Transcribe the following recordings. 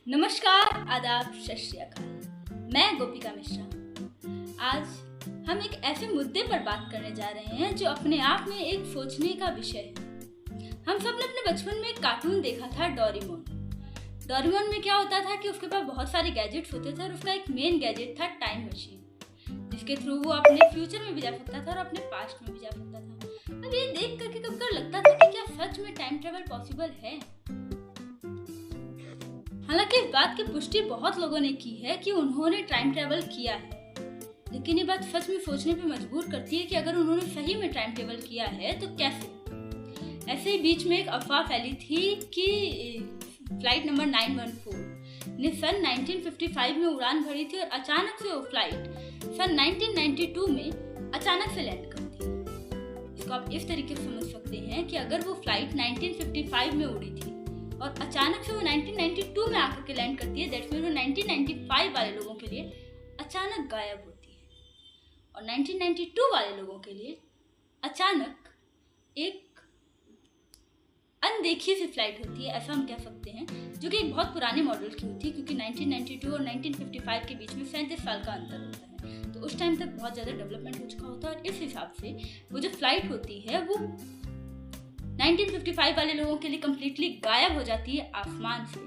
नमस्कार, आदाब, सत श्री अकाल। मैं गोपिका मिश्रा। आज हम एक ऐसे मुद्दे पर बात करने जा रहे हैं जो अपने आप में एक सोचने का विषय है। हम सब ने अपने बचपन में एक कार्टून देखा था, डोरेमोन। डोरेमोन में क्या होता था कि उसके पास बहुत सारे गैजेट्स होते थे और उसका एक मेन गैजेट था टाइम मशीन, जिसके थ्रू वो अपने फ्यूचर में भी जा सकता था और अपने पास्ट में भी जा सकता था। अब ये देख करके कभी लगता था कि क्या सच में टाइम ट्रेवल पॉसिबल है। हालांकि इस बात की पुष्टि बहुत लोगों ने की है कि उन्होंने टाइम ट्रेवल किया है, लेकिन ये बात सच में सोचने पे मजबूर करती है कि अगर उन्होंने सही में टाइम ट्रेवल किया है तो कैसे। ऐसे ही बीच में एक अफवाह फैली थी कि फ्लाइट नंबर 914 ने सन 1955 में उड़ान भरी थी और अचानक से वो फ्लाइट सन 1992 में अचानक से लैंड कर दी। इसको आप इस तरीके से समझ सकते हैं कि अगर वो फ्लाइट 1955 में उड़ी थी और अचानक से वो 1992 में आकर के लैंड करती है, दैट्स मीन वो 1995 वाले लोगों के लिए अचानक गायब होती है और 1992 वाले लोगों के लिए अचानक एक अनदेखी सी फ्लाइट होती है, ऐसा हम कह सकते हैं, जो कि एक बहुत पुराने मॉडल की होती है, क्योंकि 1992 और 1955 के बीच में 37 साल का अंतर होता है। तो उस टाइम तक बहुत ज़्यादा डेवलपमेंट हो चुका होता है और इस हिसाब से वो जो फ्लाइट होती है वो 1955 वाले लोगों के लिए कम्प्लीटली गायब हो जाती है आसमान से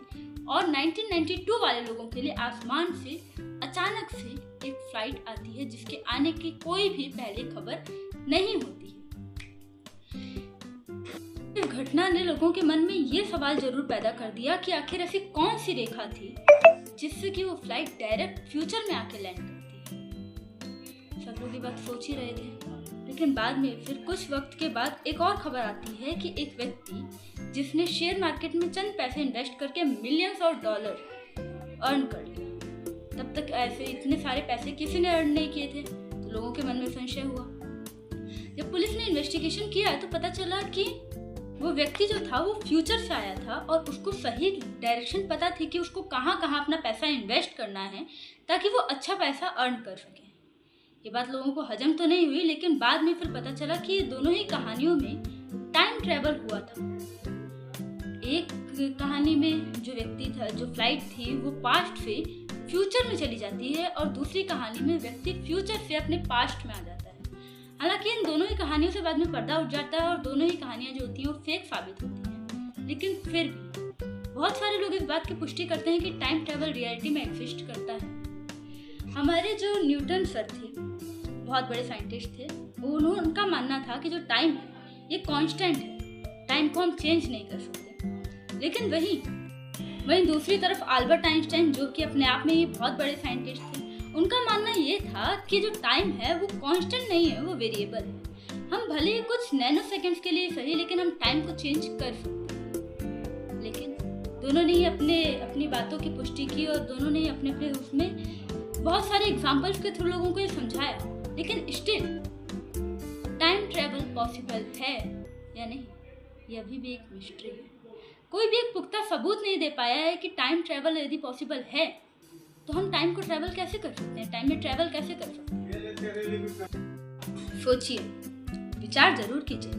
और 1992 वाले लोगों के लिए आसमान से अचानक से एक फ्लाइट आती है जिसके आने की कोई भी पहले खबर नहीं होती है। इस घटना ने लोगों के मन में ये सवाल जरूर पैदा कर दिया कि आखिर ऐसी कौन सी रेखा थी जिससे कि वो फ्लाइट डायरेक्ट फ्यूचर में आके लैंड करती है। सब लोग ये बात सोच ही रहे थे, लेकिन बाद में फिर कुछ वक्त के बाद एक और खबर आती है कि एक व्यक्ति जिसने शेयर मार्केट में चंद पैसे इन्वेस्ट करके मिलियंस ऑफ डॉलर अर्न कर लिए, तब तक ऐसे इतने सारे पैसे किसी ने अर्न नहीं किए थे, तो लोगों के मन में संशय हुआ। जब पुलिस ने इन्वेस्टिगेशन किया तो पता चला कि वो व्यक्ति जो था वो फ्यूचर से आया था और उसको सही डायरेक्शन पता थी कि उसको कहाँ कहाँ अपना पैसा इन्वेस्ट करना है ताकि वो अच्छा पैसा अर्न कर सके। ये बात लोगों को हजम तो नहीं हुई, लेकिन बाद में फिर पता चला कि दोनों ही कहानियों में टाइम ट्रेवल हुआ था। एक कहानी में जो व्यक्ति था, जो फ्लाइट थी, वो पास्ट से फ्यूचर में चली जाती है और दूसरी कहानी में व्यक्ति फ्यूचर से अपने पास्ट में आ जाता है। हालांकि इन दोनों ही कहानियों से बाद में पर्दा उठ जाता है और दोनों ही कहानियां जो होती हैं वो फेक साबित होती हैं, लेकिन फिर भी बहुत सारे लोग इस बात की पुष्टि करते हैं कि टाइम ट्रेवल रियलिटी में एग्जिस्ट करता है। हमारे जो न्यूटन सर थे, बहुत बड़े साइंटिस्ट थे, उनका मानना था कि जो टाइम है ये कांस्टेंट है, टाइम को हम चेंज नहीं कर सकते। लेकिन वहीं दूसरी तरफ अल्बर्ट आइंस्टाइन, जो कि अपने आप में ही बहुत बड़े साइंटिस्ट थे, उनका मानना ये था कि जो टाइम है वो कांस्टेंट नहीं है, वो वेरिएबल है। हम भले ही कुछ नैनो सेकेंड्स के लिए सही, लेकिन हम टाइम को चेंज कर सकते हैं। लेकिन दोनों ने ही अपनी बातों की पुष्टि की और दोनों ने ही अपने उसमें बहुत सारे एग्जाम्पल्स के थ्रू लोगों को ये समझाया, लेकिन स्टिल टाइम ट्रेवल पॉसिबल है या नहीं, ये अभी भी एक मिस्ट्री है। कोई भी एक पुख्ता सबूत नहीं दे पाया है कि टाइम ट्रेवल यदि पॉसिबल है तो हम टाइम को ट्रेवल कैसे कर सकते हैं, टाइम में ट्रेवल कैसे कर सकते हैं। सोचिए, विचार जरूर कीजिए।